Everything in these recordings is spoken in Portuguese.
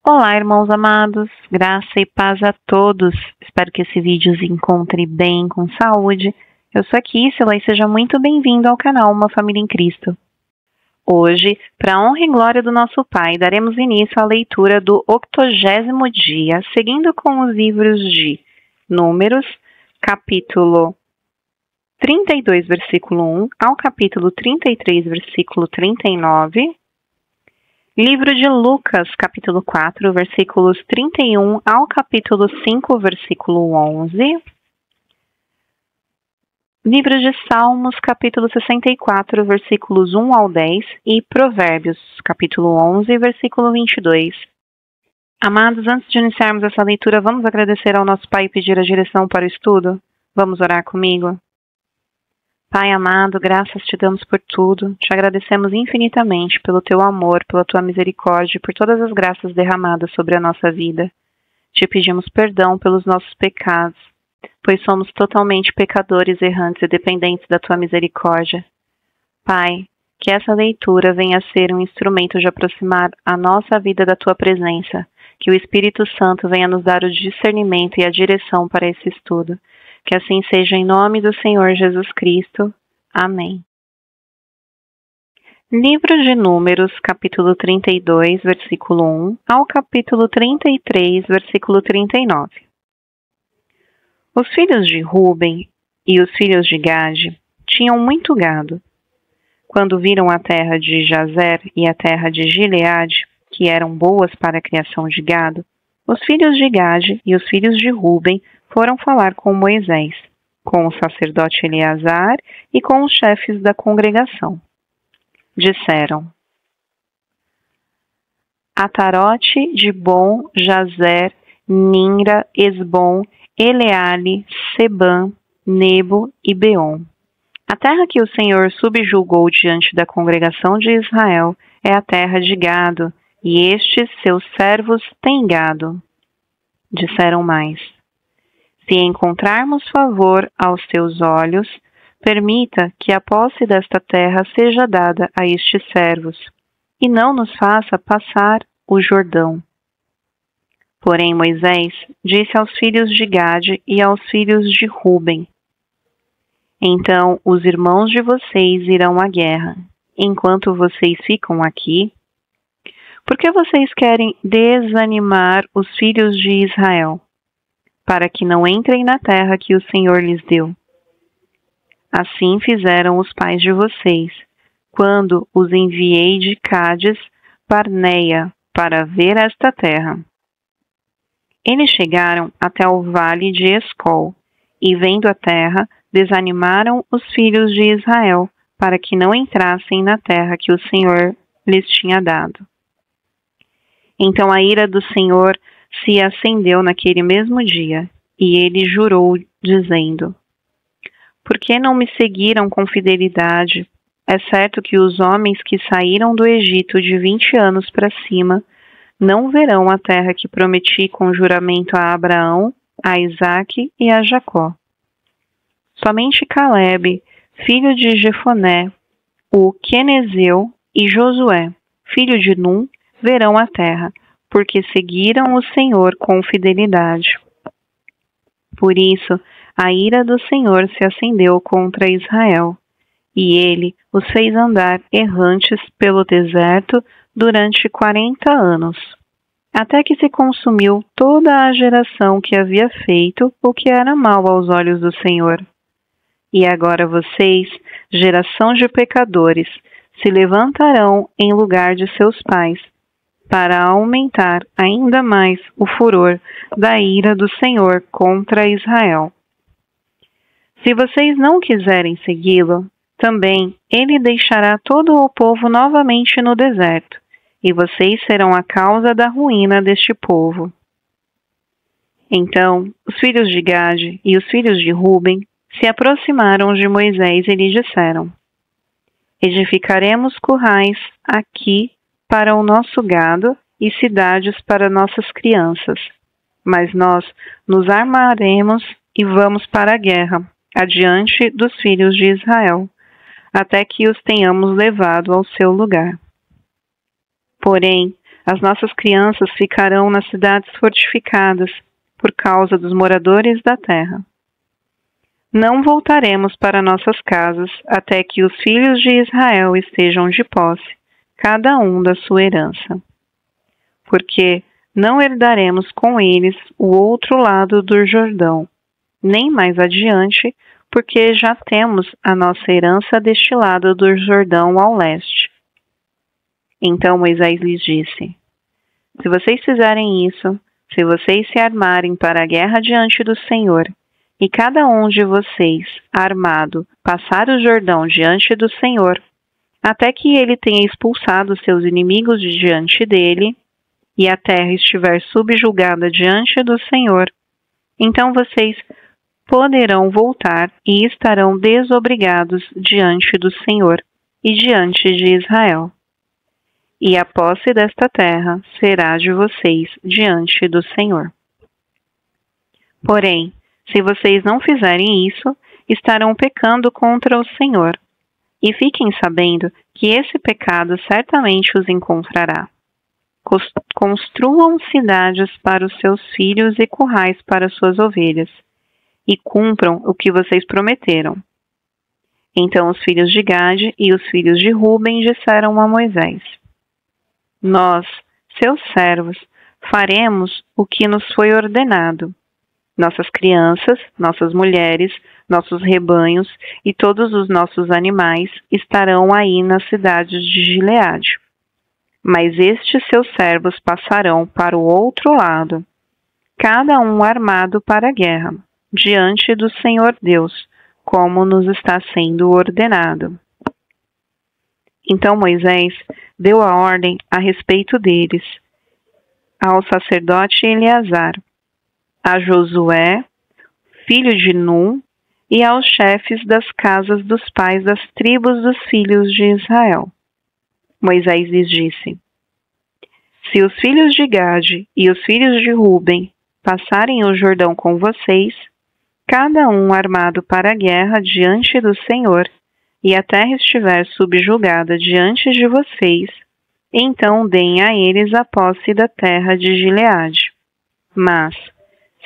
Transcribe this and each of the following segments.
Olá, irmãos amados, graça e paz a todos. Espero que esse vídeo os encontre bem, com saúde. Eu sou a Kissela e seja muito bem-vindo ao canal Uma Família em Cristo. Hoje, para a honra e glória do nosso Pai, daremos início à leitura do 80º dia, seguindo com os livros de Números, capítulo 32, versículo 1, ao capítulo 33, versículo 39, livro de Lucas, capítulo 4, versículos 31 ao capítulo 5, versículo 11, livro de Salmos, capítulo 64, versículos 1 ao 10 e Provérbios, capítulo 11, versículo 22. Amados, antes de iniciarmos essa leitura, vamos agradecer ao nosso Pai e pedir a direção para o estudo? Vamos orar comigo? Pai amado, graças te damos por tudo. Te agradecemos infinitamente pelo teu amor, pela tua misericórdia e por todas as graças derramadas sobre a nossa vida. Te pedimos perdão pelos nossos pecados, pois somos totalmente pecadores, errantes e dependentes da tua misericórdia. Pai, que essa leitura venha a ser um instrumento de aproximar a nossa vida da tua presença, que o Espírito Santo venha nos dar o discernimento e a direção para esse estudo. Que assim seja em nome do Senhor Jesus Cristo. Amém. Livro de Números, capítulo 32, versículo 1, ao capítulo 33, versículo 39. Os filhos de Ruben e os filhos de Gade tinham muito gado. Quando viram a terra de Jazer e a terra de Gileade, que eram boas para a criação de gado, os filhos de Gade e os filhos de Ruben foram falar com Moisés, com o sacerdote Eleazar e com os chefes da congregação. Disseram: Atarote, Dibon, Jazer, Ninra, Esbom, Eleale, Sebam, Nebo e Beom. A terra que o Senhor subjugou diante da congregação de Israel é a terra de gado, e estes seus servos têm gado. Disseram mais: Se encontrarmos favor aos teus olhos, permita que a posse desta terra seja dada a estes servos, e não nos faça passar o Jordão. Porém Moisés disse aos filhos de Gade e aos filhos de Ruben: Então os irmãos de vocês irão à guerra, enquanto vocês ficam aqui. Por que vocês querem desanimar os filhos de Israel, para que não entrem na terra que o Senhor lhes deu? Assim fizeram os pais de vocês, quando os enviei de Cádiz Barneia para ver esta terra. Eles chegaram até o vale de Escol, e vendo a terra, desanimaram os filhos de Israel, para que não entrassem na terra que o Senhor lhes tinha dado. Então a ira do Senhor se acendeu naquele mesmo dia, e ele jurou, dizendo: Por que não me seguiram com fidelidade? É certo que os homens que saíram do Egito de 20 anos para cima não verão a terra que prometi com juramento a Abraão, a Isaque e a Jacó. Somente Calebe, filho de Jefoné, o quenezeu, e Josué, filho de Num, verão a terra, porque seguiram o Senhor com fidelidade. Por isso, a ira do Senhor se acendeu contra Israel, e ele os fez andar errantes pelo deserto durante 40 anos, até que se consumiu toda a geração que havia feito o que era mal aos olhos do Senhor. E agora vocês, geração de pecadores, se levantarão em lugar de seus pais, para aumentar ainda mais o furor da ira do Senhor contra Israel. Se vocês não quiserem segui-lo, também ele deixará todo o povo novamente no deserto, e vocês serão a causa da ruína deste povo. Então os filhos de Gade e os filhos de Ruben se aproximaram de Moisés e lhe disseram: Edificaremos currais aqui para o nosso gado e cidades para nossas crianças, mas nós nos armaremos e vamos para a guerra, adiante dos filhos de Israel, até que os tenhamos levado ao seu lugar. Porém, as nossas crianças ficarão nas cidades fortificadas, por causa dos moradores da terra. Não voltaremos para nossas casas até que os filhos de Israel estejam de posse, cada um da sua herança. Porque não herdaremos com eles o outro lado do Jordão, nem mais adiante, porque já temos a nossa herança deste lado do Jordão ao leste. Então Moisés lhes disse: Se vocês fizerem isso, se vocês se armarem para a guerra diante do Senhor, e cada um de vocês, armado, passar o Jordão diante do Senhor, até que ele tenha expulsado seus inimigos de diante dele, e a terra estiver subjugada diante do Senhor, então vocês poderão voltar e estarão desobrigados diante do Senhor e diante de Israel. E a posse desta terra será de vocês diante do Senhor. Porém, se vocês não fizerem isso, estarão pecando contra o Senhor. E fiquem sabendo que esse pecado certamente os encontrará. Construam cidades para os seus filhos e currais para suas ovelhas, e cumpram o que vocês prometeram. Então os filhos de Gade e os filhos de Ruben disseram a Moisés: Nós, seus servos, faremos o que nos foi ordenado. Nossas crianças, nossas mulheres, nossos rebanhos e todos os nossos animais estarão aí nas cidades de Gileade. Mas estes seus servos passarão para o outro lado, cada um armado para a guerra, diante do Senhor Deus, como nos está sendo ordenado. Então Moisés deu a ordem a respeito deles, ao sacerdote Eleazar, a Josué, filho de Num, e aos chefes das casas dos pais das tribos dos filhos de Israel. Moisés lhes disse: Se os filhos de Gade e os filhos de Ruben passarem o Jordão com vocês, cada um armado para a guerra diante do Senhor, e a terra estiver subjugada diante de vocês, então deem a eles a posse da terra de Gileade. Mas,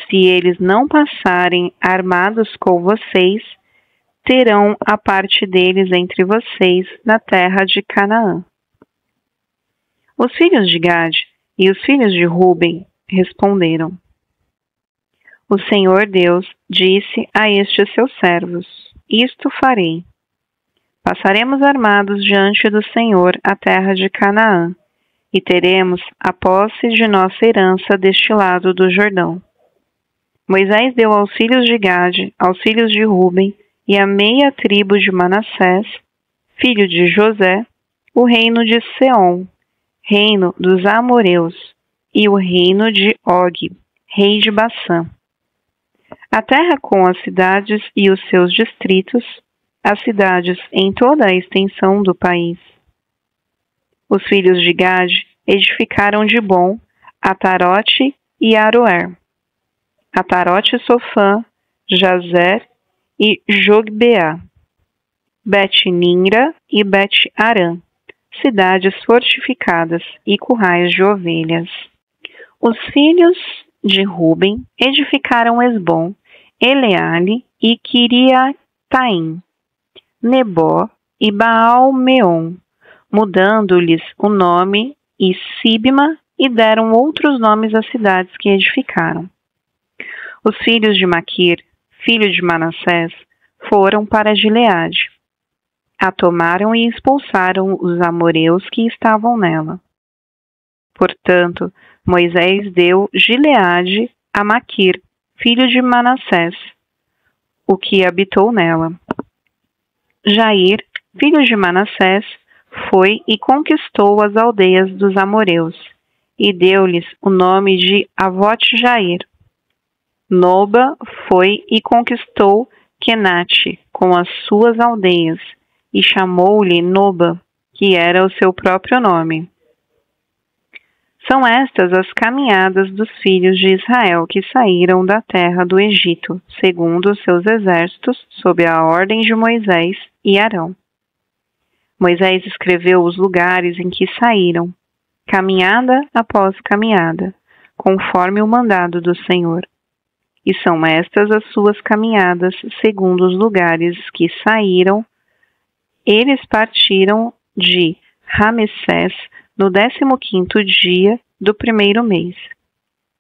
se eles não passarem armados com vocês, terão a parte deles entre vocês na terra de Canaã. Os filhos de Gade e os filhos de Ruben responderam: O Senhor Deus disse a estes seus servos: Isto farei. Passaremos armados diante do Senhor a terra de Canaã, e teremos a posse de nossa herança deste lado do Jordão. Moisés deu aos filhos de Gade, aos filhos de Ruben e à meia tribo de Manassés, filho de José, o reino de Seom, reino dos amoreus, e o reino de Og, rei de Bassã. A terra com as cidades e os seus distritos, as cidades em toda a extensão do país. Os filhos de Gade edificaram Dibom, Atarote e Aroer. Atarote Sofã, Jazer e Jogbeá, Bet-Nimra e Bet-Arã, cidades fortificadas e currais de ovelhas. Os filhos de Ruben edificaram Esbom, Eleale e Quiriataim, Nebó e Baal-Meon, mudando-lhes o nome e Sibma, e deram outros nomes às cidades que edificaram. Os filhos de Maquir, filho de Manassés, foram para Gileade. A tomaram e expulsaram os amoreus que estavam nela. Portanto, Moisés deu Gileade a Maquir, filho de Manassés, o que habitou nela. Jair, filho de Manassés, foi e conquistou as aldeias dos amoreus, e deu-lhes o nome de Avote-Jair. Noba foi e conquistou Quenate com as suas aldeias, e chamou-lhe Noba, que era o seu próprio nome. São estas as caminhadas dos filhos de Israel que saíram da terra do Egito, segundo os seus exércitos, sob a ordem de Moisés e Arão. Moisés escreveu os lugares em que saíram, caminhada após caminhada, conforme o mandado do Senhor. E são estas as suas caminhadas, segundo os lugares que saíram. Eles partiram de Ramessés no 15º dia do primeiro mês.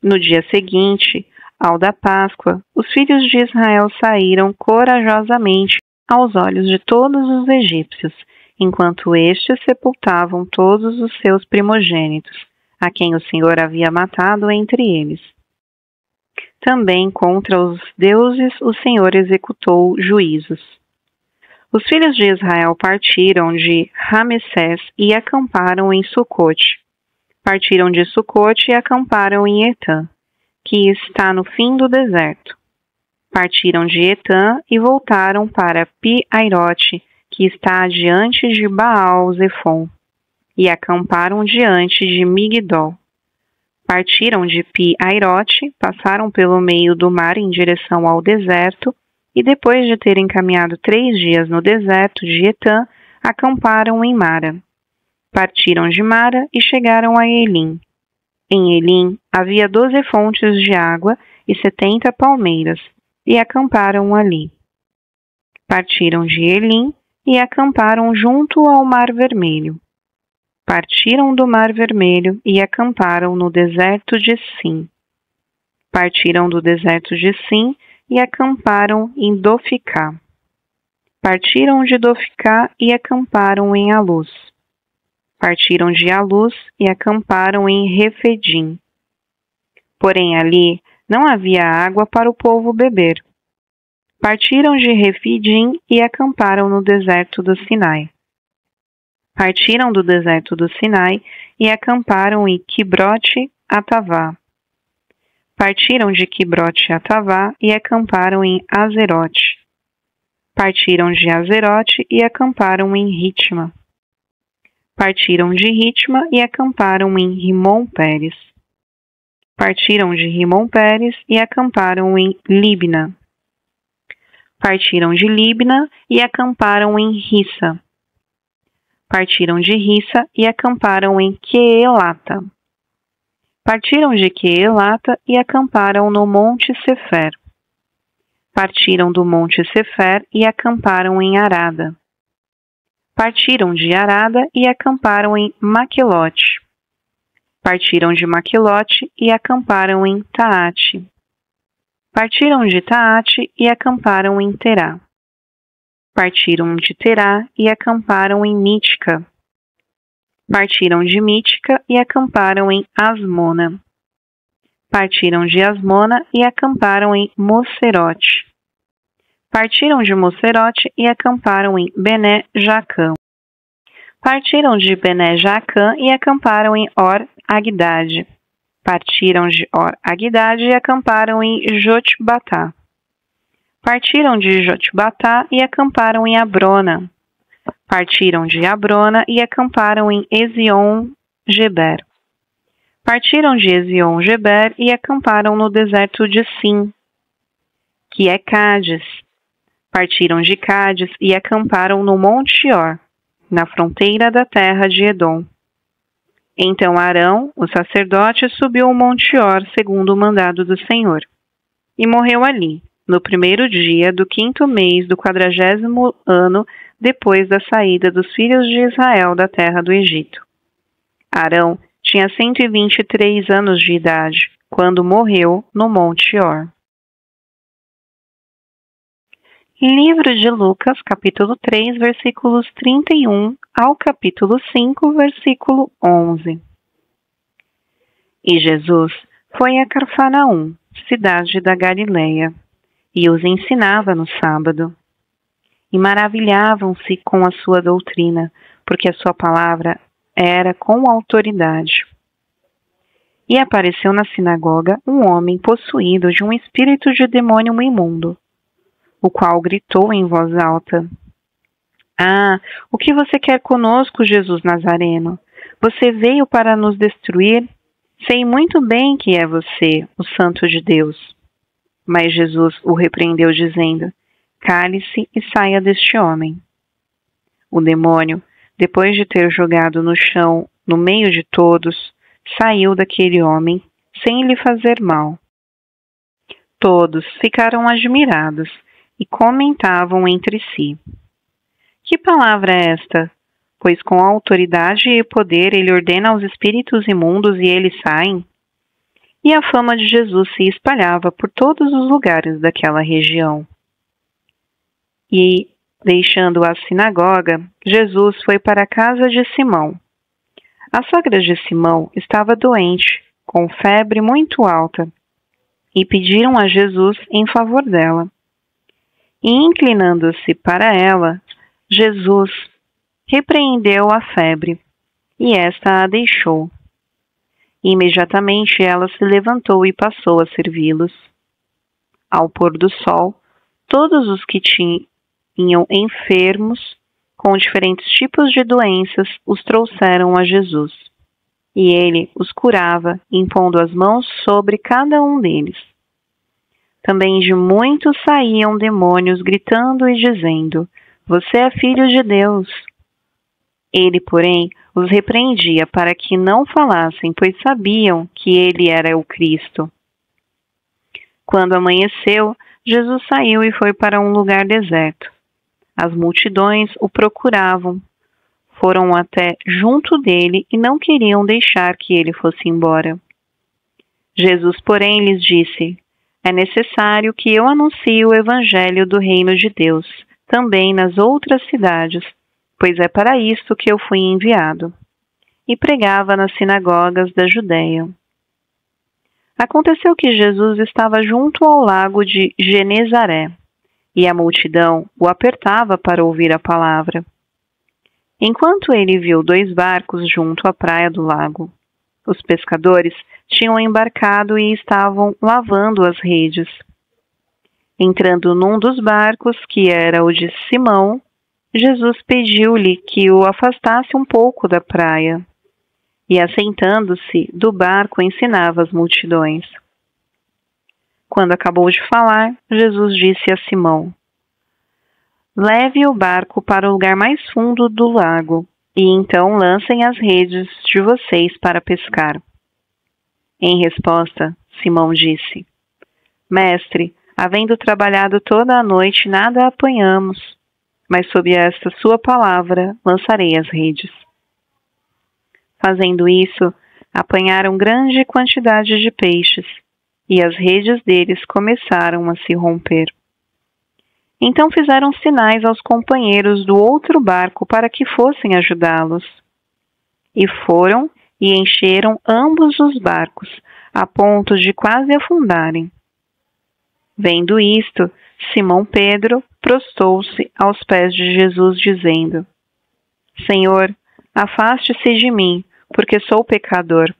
No dia seguinte, ao da Páscoa, os filhos de Israel saíram corajosamente aos olhos de todos os egípcios, enquanto estes sepultavam todos os seus primogênitos, a quem o Senhor havia matado entre eles. Também contra os deuses o Senhor executou juízos. Os filhos de Israel partiram de Ramessés e acamparam em Sucote. Partiram de Sucote e acamparam em Etã, que está no fim do deserto. Partiram de Etã e voltaram para Pi-Airote, que está diante de Baal-Zefon, e acamparam diante de Migdol. Partiram de Pi-Airote, passaram pelo meio do mar em direção ao deserto, e depois de terem caminhado 3 dias no deserto de Etã, acamparam em Mara. Partiram de Mara e chegaram a Elim. Em Elim havia 12 fontes de água e 70 palmeiras, e acamparam ali. Partiram de Elim e acamparam junto ao Mar Vermelho. Partiram do Mar Vermelho e acamparam no deserto de Sim. Partiram do deserto de Sim e acamparam em Doficá. Partiram de Doficá e acamparam em Alus. Partiram de Alus e acamparam em Refidim. Porém ali não havia água para o povo beber. Partiram de Refidim e acamparam no deserto do Sinai. Partiram do deserto do Sinai e acamparam em Quibrote-Atavá. Partiram de Quibrote-Atavá e acamparam em Azerote. Partiram de Azerote e acamparam em Ritma. Partiram de Ritma e acamparam em Rimon-Pérez. Partiram de Rimon-Pérez e acamparam em Libna. Partiram de Libna e acamparam em Rissa. Partiram de Rissa e acamparam em Queelata. Partiram de Queelata e acamparam no Monte Sefer. Partiram do Monte Sefer e acamparam em Arada. Partiram de Arada e acamparam em Maquelote. Partiram de Maquelote e acamparam em Taate. Partiram de Taate e acamparam em Terá. Partiram de Terá e acamparam em Mítica. Partiram de Mítica e acamparam em Asmona. Partiram de Asmona e acamparam em Mocerote. Partiram de Mocerote e acamparam em Bené-Jacã. Partiram de Bené-Jacã e acamparam em Or-Agdade. Partiram de Or-Agdade e acamparam em Jotbatá. Partiram de Jotbatá e acamparam em Abrona. Partiram de Abrona e acamparam em Ezion-Geber. Partiram de Ezion-Geber e acamparam no deserto de Sim, que é Cádiz. Partiram de Cádiz e acamparam no Monte Or, na fronteira da terra de Edom. Então Arão, o sacerdote, subiu o Monte Or segundo o mandado do Senhor, e morreu ali, no primeiro dia do 5º mês do 40º ano depois da saída dos filhos de Israel da terra do Egito. Arão tinha 123 anos de idade, quando morreu no Monte Or. Livro de Lucas, capítulo 3, versículos 31 ao capítulo 5, versículo 11. E Jesus foi a Cafarnaum, cidade da Galileia, e os ensinava no sábado. E maravilhavam-se com a sua doutrina, porque a sua palavra era com autoridade. E apareceu na sinagoga um homem possuído de um espírito de demônio imundo, o qual gritou em voz alta: Ah, o que você quer conosco, Jesus Nazareno? Você veio para nos destruir? Sei muito bem que é você, o Santo de Deus. Mas Jesus o repreendeu, dizendo: Cale-se e saia deste homem. O demônio, depois de ter jogado no chão no meio de todos, saiu daquele homem, sem lhe fazer mal. Todos ficaram admirados e comentavam entre si: Que palavra é esta? Pois com autoridade e poder ele ordena aos espíritos imundos e eles saem. E a fama de Jesus se espalhava por todos os lugares daquela região. E, deixando a sinagoga, Jesus foi para a casa de Simão. A sogra de Simão estava doente, com febre muito alta, e pediram a Jesus em favor dela. E, inclinando-se para ela, Jesus repreendeu a febre, e esta a deixou. Imediatamente ela se levantou e passou a servi-los. Ao pôr do sol, todos os que tinham enfermos com diferentes tipos de doenças os trouxeram a Jesus. E ele os curava, impondo as mãos sobre cada um deles. Também de muitos saíam demônios, gritando e dizendo: Você é filho de Deus. Ele, porém, os repreendia para que não falassem, pois sabiam que ele era o Cristo. Quando amanheceu, Jesus saiu e foi para um lugar deserto. As multidões o procuravam. Foram até junto dele e não queriam deixar que ele fosse embora. Jesus, porém, lhes disse: É necessário que eu anuncie o evangelho do reino de Deus, também nas outras cidades, pois é para isto que eu fui enviado. E pregava nas sinagogas da Judéia. Aconteceu que Jesus estava junto ao lago de Genezaré, e a multidão o apertava para ouvir a palavra. Enquanto ele viu 2 barcos junto à praia do lago, os pescadores tinham embarcado e estavam lavando as redes. Entrando num dos barcos, que era o de Simão, Jesus pediu-lhe que o afastasse um pouco da praia, e assentando-se do barco ensinava as multidões. Quando acabou de falar, Jesus disse a Simão: Leve o barco para o lugar mais fundo do lago, e então lancem as redes de vocês para pescar. Em resposta, Simão disse: Mestre, havendo trabalhado toda a noite, nada apanhamos, mas sob esta sua palavra lançarei as redes. Fazendo isso, apanharam grande quantidade de peixes, e as redes deles começaram a se romper. Então fizeram sinais aos companheiros do outro barco para que fossem ajudá-los. E foram e encheram ambos os barcos, a ponto de quase afundarem. Vendo isto, Simão Pedro prostou-se aos pés de Jesus, dizendo: Senhor, afaste-se de mim, porque sou pecador.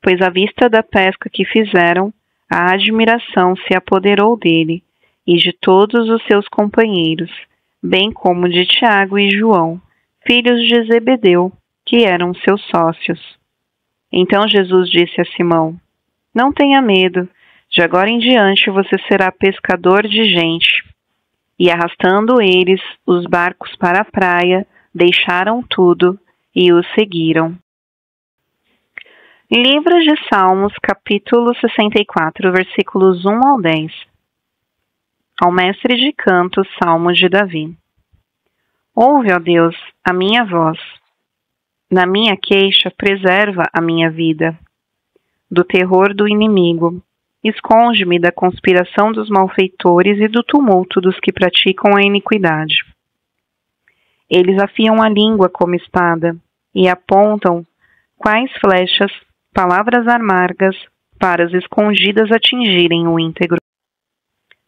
Pois à vista da pesca que fizeram, a admiração se apoderou dele e de todos os seus companheiros, bem como de Tiago e João, filhos de Zebedeu, que eram seus sócios. Então Jesus disse a Simão: Não tenha medo, de agora em diante você será pescador de gente. E arrastando eles os barcos para a praia, deixaram tudo e o seguiram. Livro de Salmos, capítulo 64, versículos 1 ao 10. Ao mestre de canto, Salmo de Davi. Ouve, ó Deus, a minha voz. Na minha queixa, preserva a minha vida. Do terror do inimigo, esconde-me da conspiração dos malfeitores e do tumulto dos que praticam a iniquidade. Eles afiam a língua como espada e apontam quais flechas, palavras amargas, para as escondidas atingirem o íntegro.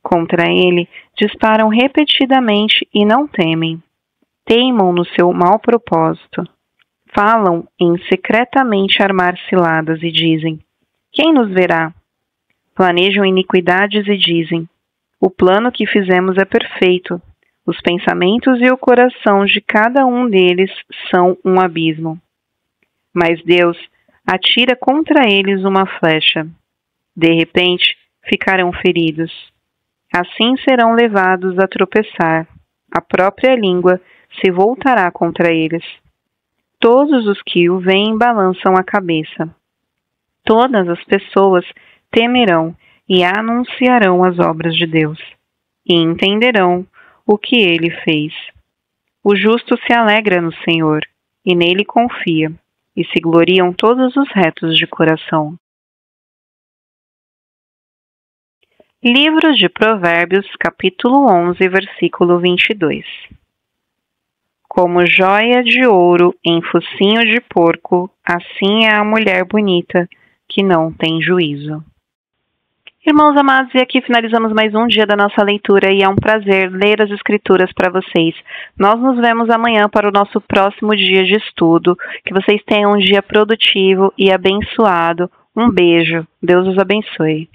Contra ele disparam repetidamente e não temem. Teimam no seu mau propósito. Falam em secretamente armar ciladas e dizem: Quem nos verá? Planejam iniquidades e dizem: O plano que fizemos é perfeito. Os pensamentos e o coração de cada um deles são um abismo. Mas Deus atira contra eles uma flecha. De repente, ficarão feridos. Assim serão levados a tropeçar. A própria língua se voltará contra eles. Todos os que o veem balançam a cabeça. Todas as pessoas temerão e anunciarão as obras de Deus, e entenderão o que ele fez. O justo se alegra no Senhor, e nele confia, e se gloriam todos os retos de coração. Livro de Provérbios, capítulo 11, versículo 22. Como joia de ouro em focinho de porco, assim é a mulher bonita, que não tem juízo. Irmãos amados, e aqui finalizamos mais um dia da nossa leitura e é um prazer ler as Escrituras para vocês. Nós nos vemos amanhã para o nosso próximo dia de estudo. Que vocês tenham um dia produtivo e abençoado. Um beijo. Deus os abençoe.